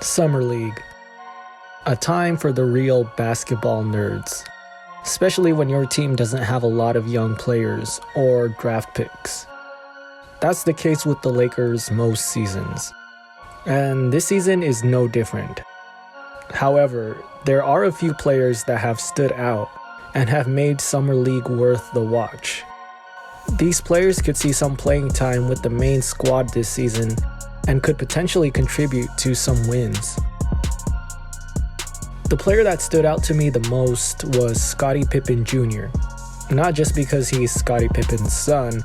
Summer League. A time for the real basketball nerds, especially when your team doesn't have a lot of young players or draft picks. That's the case with the Lakers most seasons, and this season is no different. However, there are a few players that have stood out and have made Summer League worth the watch. These players could see some playing time with the main squad this season and could potentially contribute to some wins. The player that stood out to me the most was Scotty Pippen Jr. Not just because he's Scottie Pippen's son,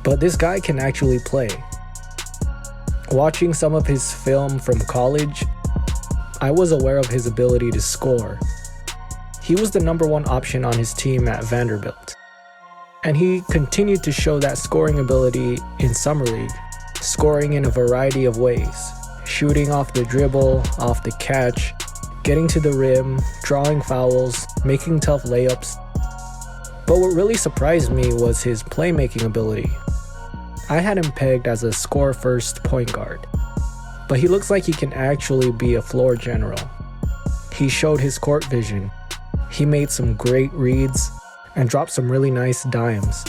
but this guy can actually play. Watching some of his film from college, I was aware of his ability to score. He was the number one option on his team at Vanderbilt, and he continued to show that scoring ability in Summer League, scoring in a variety of ways, shooting off the dribble, off the catch, getting to the rim, drawing fouls, making tough layups. But what really surprised me was his playmaking ability. I had him pegged as a score-first point guard, but he looks like he can actually be a floor general. He showed his court vision. He made some great reads and dropped some really nice dimes.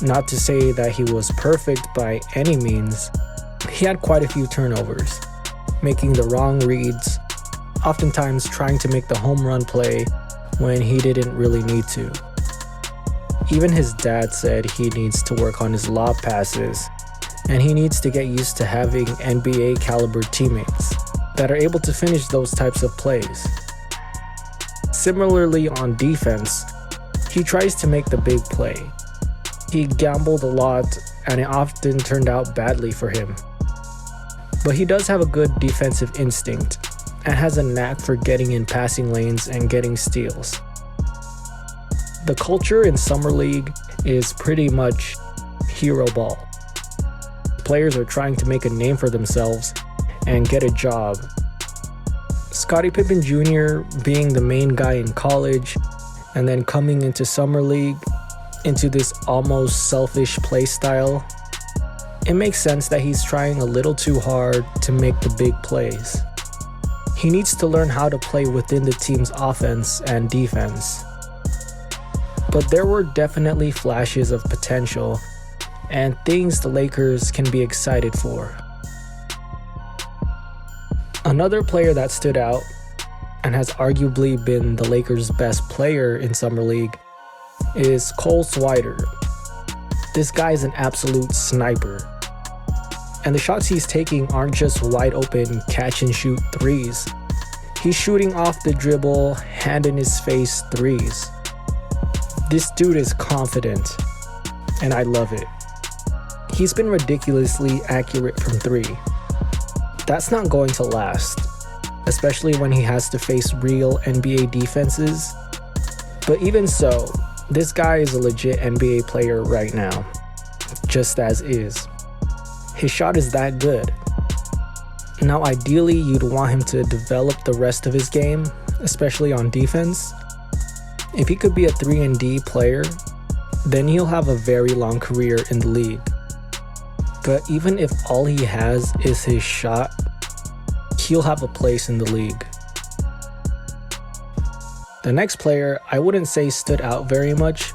Not to say that he was perfect by any means, he had quite a few turnovers, making the wrong reads, oftentimes trying to make the home run play when he didn't really need to. Even his dad said he needs to work on his lob passes, and he needs to get used to having NBA caliber teammates that are able to finish those types of plays. Similarly on defense, he tries to make the big play. He gambled a lot, and it often turned out badly for him. But he does have a good defensive instinct and has a knack for getting in passing lanes and getting steals. The culture in Summer League is pretty much hero ball. Players are trying to make a name for themselves and get a job. Scotty Pippen Jr. being the main guy in college and then coming into Summer League into this almost selfish play style, it makes sense that he's trying a little too hard to make the big plays. He needs to learn how to play within the team's offense and defense. But there were definitely flashes of potential and things the Lakers can be excited for. Another player that stood out and has arguably been the Lakers' best player in Summer League is Swider. This guy is an absolute sniper. And the shots he's taking aren't just wide open catch and shoot threes. He's shooting off the dribble, hand in his face threes. This dude is confident, and I love it. He's been ridiculously accurate from three. That's not going to last, especially when he has to face real NBA defenses. But even so, this guy is a legit NBA player right now, just as is. His shot is that good. Now ideally you'd want him to develop the rest of his game, especially on defense. If he could be a 3-and-D player, then he'll have a very long career in the league. But even if all he has is his shot, he'll have a place in the league. The next player I wouldn't say stood out very much,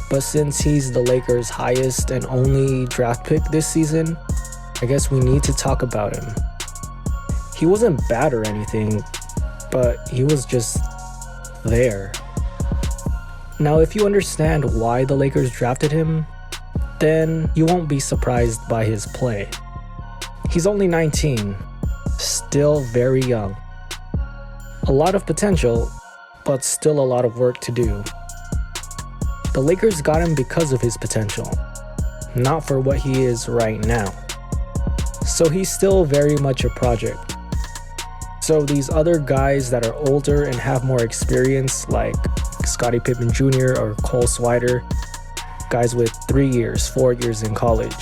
but since he's the Lakers' highest and only draft pick this season, I guess we need to talk about him. He wasn't bad or anything, but he was just there. Now, if you understand why the Lakers drafted him, then you won't be surprised by his play. He's only 19, still very young. A lot of potential, but still a lot of work to do. The Lakers got him because of his potential, not for what he is right now. So he's still very much a project. So these other guys that are older and have more experience, like Scotty Pippen Jr. or Swider, guys with 3 years, 4 years in college,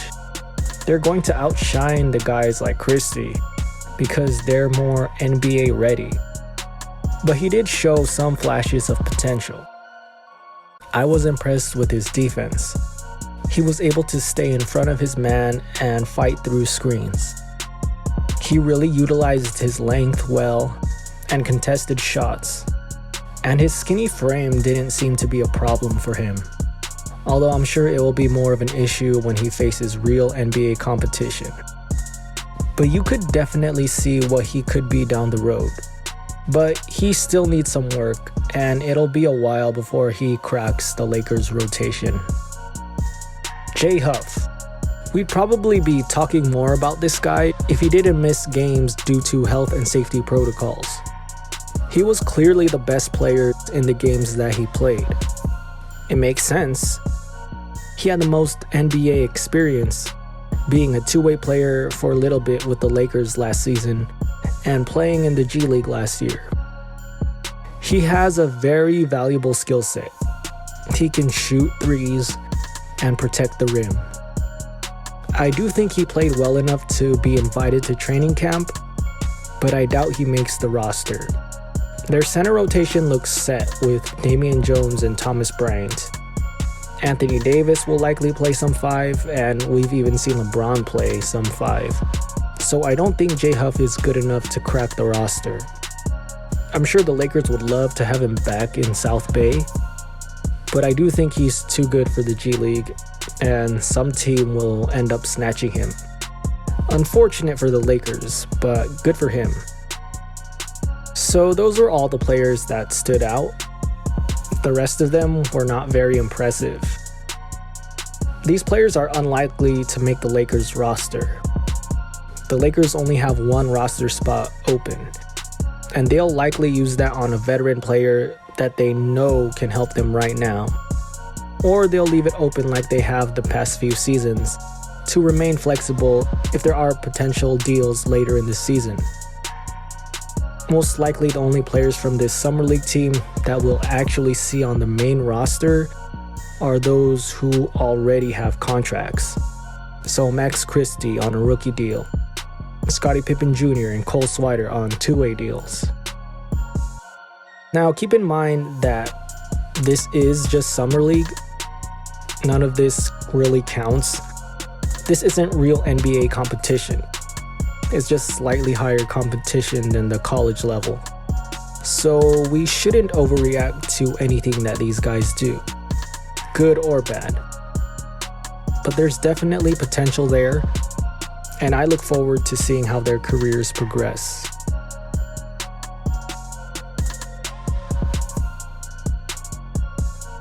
they're going to outshine the guys like Christie because they're more NBA ready. But he did show some flashes of potential. I was impressed with his defense. He was able to stay in front of his man and fight through screens. He really utilized his length well and contested shots, and his skinny frame didn't seem to be a problem for him, although I'm sure it will be more of an issue when he faces real NBA competition. But you could definitely see what he could be down the road. But he still needs some work, and it'll be a while before he cracks the Lakers' rotation. Huff. We'd probably be talking more about this guy if he didn't miss games due to health and safety protocols. He was clearly the best player in the games that he played. It makes sense. He had the most NBA experience, being a two-way player for a little bit with the Lakers last season and playing in the G League last year. He has a very valuable skill set. He can shoot threes and protect the rim. I do think he played well enough to be invited to training camp, but I doubt he makes the roster. Their center rotation looks set with Damian Jones and Thomas Bryant. Anthony Davis will likely play some 5, and we've even seen LeBron play some 5. So I don't think Huff is good enough to crack the roster. I'm sure the Lakers would love to have him back in South Bay, but I do think he's too good for the G League, and some team will end up snatching him. Unfortunate for the Lakers, but good for him. So those were all the players that stood out. The rest of them were not very impressive. These players are unlikely to make the Lakers roster. The Lakers only have one roster spot open, and they'll likely use that on a veteran player that they know can help them right now. Or they'll leave it open like they have the past few seasons to remain flexible if there are potential deals later in the season. Most likely the only players from this Summer League team that we'll actually see on the main roster are those who already have contracts. So Max Christie on a rookie deal, Scotty Pippen Jr. and Cole Swider on two-way deals. Now keep in mind that this is just Summer League. None of this really counts. This isn't real NBA competition. It's just slightly higher competition than the college level. So we shouldn't overreact to anything that these guys do, good or bad. But there's definitely potential there, and I look forward to seeing how their careers progress.